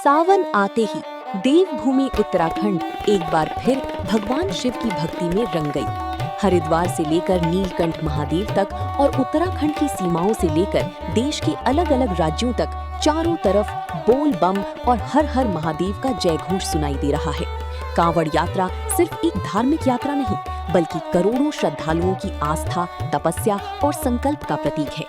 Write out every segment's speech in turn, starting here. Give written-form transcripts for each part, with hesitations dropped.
सावन आते ही देवभूमि उत्तराखंड एक बार फिर भगवान शिव की भक्ति में रंग गई। हरिद्वार से लेकर नीलकंठ महादेव तक और उत्तराखंड की सीमाओं से लेकर देश के अलग अलग राज्यों तक चारों तरफ बोल बम और हर हर महादेव का जयघोष सुनाई दे रहा है। कांवड़ यात्रा सिर्फ एक धार्मिक यात्रा नहीं, बल्कि करोड़ों श्रद्धालुओं की आस्था, तपस्या और संकल्प का प्रतीक है।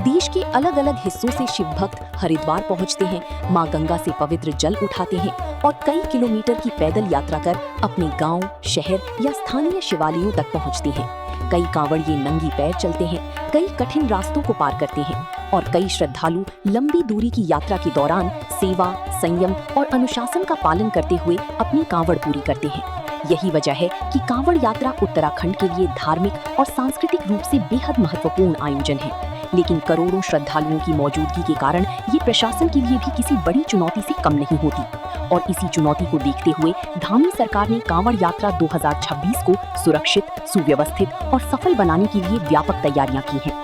देश के अलग अलग हिस्सों से शिव भक्त हरिद्वार पहुंचते हैं, मां गंगा से पवित्र जल उठाते हैं और कई किलोमीटर की पैदल यात्रा कर अपने गांव, शहर या स्थानीय शिवालयों तक पहुंचते हैं। कई कांवड़िए नंगी पैर चलते हैं, कई कठिन रास्तों को पार करते हैं और कई श्रद्धालु लंबी दूरी की यात्रा के दौरान सेवा, संयम और अनुशासन का पालन करते हुए अपनी कांवड़ पूरी करते हैं। यही वजह है कि कांवड़ यात्रा उत्तराखंड के लिए धार्मिक और सांस्कृतिक रूप से बेहद महत्वपूर्ण आयोजन है। लेकिन करोड़ों श्रद्धालुओं की मौजूदगी के कारण ये प्रशासन के लिए भी किसी बड़ी चुनौती से कम नहीं होती। और इसी चुनौती को देखते हुए धामी सरकार ने कांवड़ यात्रा 2026 को सुरक्षित, सुव्यवस्थित और सफल बनाने के लिए व्यापक तैयारियां की हैं।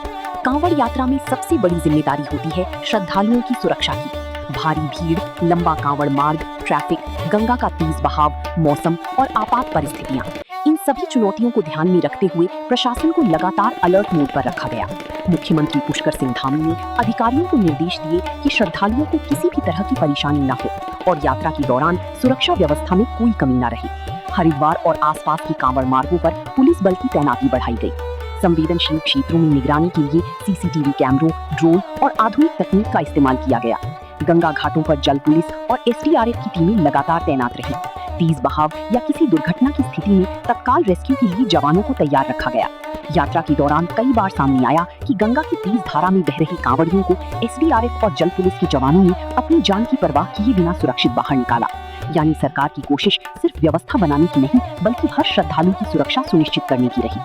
कांवड़ यात्रा में सबसे बड़ी जिम्मेदारी होती है श्रद्धालुओं की सुरक्षा की। भारी भीड़, लंबा कांवड़ मार्ग, ट्रैफिक, गंगा का तेज बहाव, मौसम और आपात परिस्थितियां, इन सभी चुनौतियों को ध्यान में रखते हुए प्रशासन को लगातार अलर्ट मोड पर रखा गया। मुख्यमंत्री पुष्कर सिंह धामी ने अधिकारियों को निर्देश दिए कि श्रद्धालुओं को किसी भी तरह की परेशानी न हो और यात्रा के दौरान सुरक्षा व्यवस्था में कोई कमी न रहे। हरिद्वार और आसपास के कांवड़ मार्गों पर पुलिस बल की तैनाती बढ़ाई गई। संवेदनशील क्षेत्रों में निगरानी के लिए सीसीटीवी कैमरों, ड्रोन और आधुनिक तकनीक का इस्तेमाल किया गया। गंगा घाटों पर जल पुलिस और एसडीआरएफ की टीमें लगातार तैनात रही। तेज बहाव या किसी दुर्घटना की स्थिति में तत्काल रेस्क्यू के लिए जवानों को तैयार रखा गया। यात्रा के दौरान कई बार सामने आया कि गंगा की तेज धारा में बह रही कांवड़ियों को एसडीआरएफ और जल पुलिस के जवानों ने अपनी जान की परवाह किए बिना सुरक्षित बाहर निकाला। यानी सरकार की कोशिश सिर्फ व्यवस्था बनाने की नहीं, बल्कि हर श्रद्धालु की सुरक्षा सुनिश्चित करने की रही।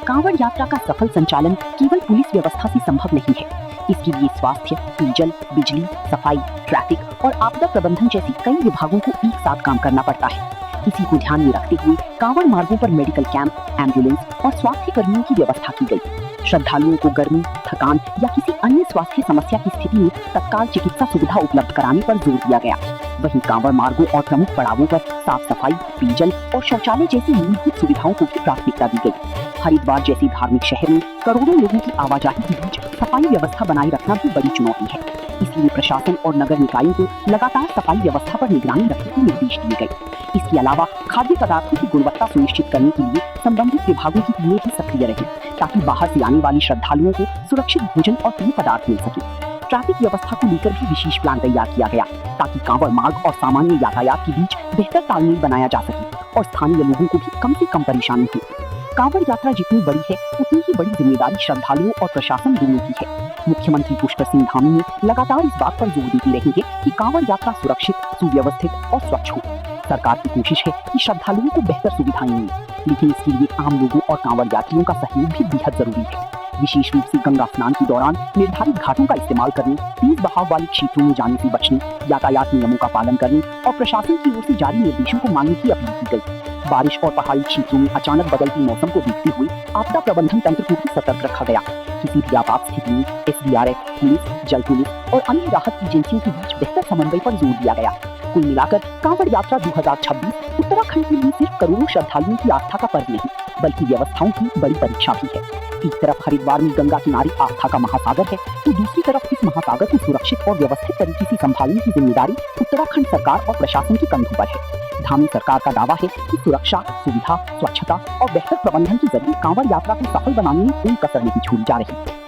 कांवड़ यात्रा का सफल संचालन केवल पुलिस व्यवस्था से संभव नहीं है। इसके लिए स्वास्थ्य, पेयजल, बिजली, सफाई, ट्रैफिक और आपदा प्रबंधन जैसी कई विभागों को एक साथ काम करना पड़ता है। इसी को ध्यान में रखते हुए कांवड़ मार्गों पर मेडिकल कैंप, एम्बुलेंस और स्वास्थ्य कर्मियों की व्यवस्था की गई। श्रद्धालुओं को गर्मी, थकान या किसी अन्य स्वास्थ्य समस्या की स्थिति में तत्काल चिकित्सा सुविधा उपलब्ध कराने पर जोर दिया गया। वहीं कांवड़ मार्गों और प्रमुख पड़ावों पर साफ सफाई, पेयजल और शौचालय जैसी मूलभूत सुविधाओं को भी प्राथमिकता दी गई। हरिद्वार जैसे धार्मिक शहर में करोड़ों लोगों की आवाजाही के बीच सफाई व्यवस्था बनाए रखना भी बड़ी चुनौती है। इसलिए प्रशासन और नगर निकायों को लगातार सफाई व्यवस्था पर निगरानी रखने के निर्देश दिए गए। इसके अलावा खाद्य पदार्थों की गुणवत्ता सुनिश्चित करने के लिए संबंधित विभागों की टीमें भी सक्रिय रही, ताकि बाहर से आने वाले श्रद्धालुओं को सुरक्षित भोजन और पेय पदार्थ मिल सके। ट्रैफिक व्यवस्था को लेकर भी विशेष प्लान तैयार किया गया, ताकि कांवड़ मार्ग और सामान्य यातायात के बीच बेहतर तालमेल बनाया जा सके और स्थानीय लोगों को भी कम से कम परेशानी हो। कांवड़ यात्रा जितनी बड़ी है, उतनी ही बड़ी जिम्मेदारी श्रद्धालुओं और प्रशासन दोनों की है। मुख्यमंत्री पुष्कर सिंह धामी ने लगातार इस बात पर जोर देते रहेंगे कि कांवड़ यात्रा सुरक्षित, सुव्यवस्थित और स्वच्छ हो। सरकार की कोशिश है कि श्रद्धालुओं को बेहतर सुविधाएं मिलें, लेकिन इसके लिए आम लोगों और कांवड़ यात्रियों का सहयोग भी बेहद जरूरी है। विशेष रूप से गंगा स्नान के दौरान निर्धारित घाटों का इस्तेमाल करने, तेज बहाव वाले क्षेत्रों में जाने से बचने, यातायात नियमों का पालन करने और प्रशासन की ओर से जारी निर्देशों को मानने की अपील की गई। बारिश और पहाड़ी क्षेत्रों में अचानक बदलती मौसम को देखते हुए आपदा प्रबंधन तंत्र को भी सतर्क रखा गया। किसी भी आपात स्थिति में एसडीआरएफ, पुलिस, जल पुलिस और अन्य राहत एजेंसियों के बीच बेहतर समन्वय पर जोर दिया गया। कुल मिलाकर कांवड़ यात्रा 2026 उत्तराखंड के लिए सिर्फ करोड़ों श्रद्धालुओं की आस्था का पर्व नहीं, बल्कि व्यवस्थाओं की बड़ी परीक्षा भी है। एक तरफ हरिद्वार में गंगा किनारे आस्था का महासागर है, तो दूसरी तरफ इस महासागर को सुरक्षित और व्यवस्थित तरीके से संभालने की जिम्मेदारी उत्तराखंड सरकार और प्रशासन के कंधों पर है। धामी सरकार का दावा है कि सुरक्षा, सुविधा, स्वच्छता और बेहतर प्रबंधन के जरिए कांवड़ यात्रा को सफल बनाने में कोई कसर नहीं छोड़ी जा रही।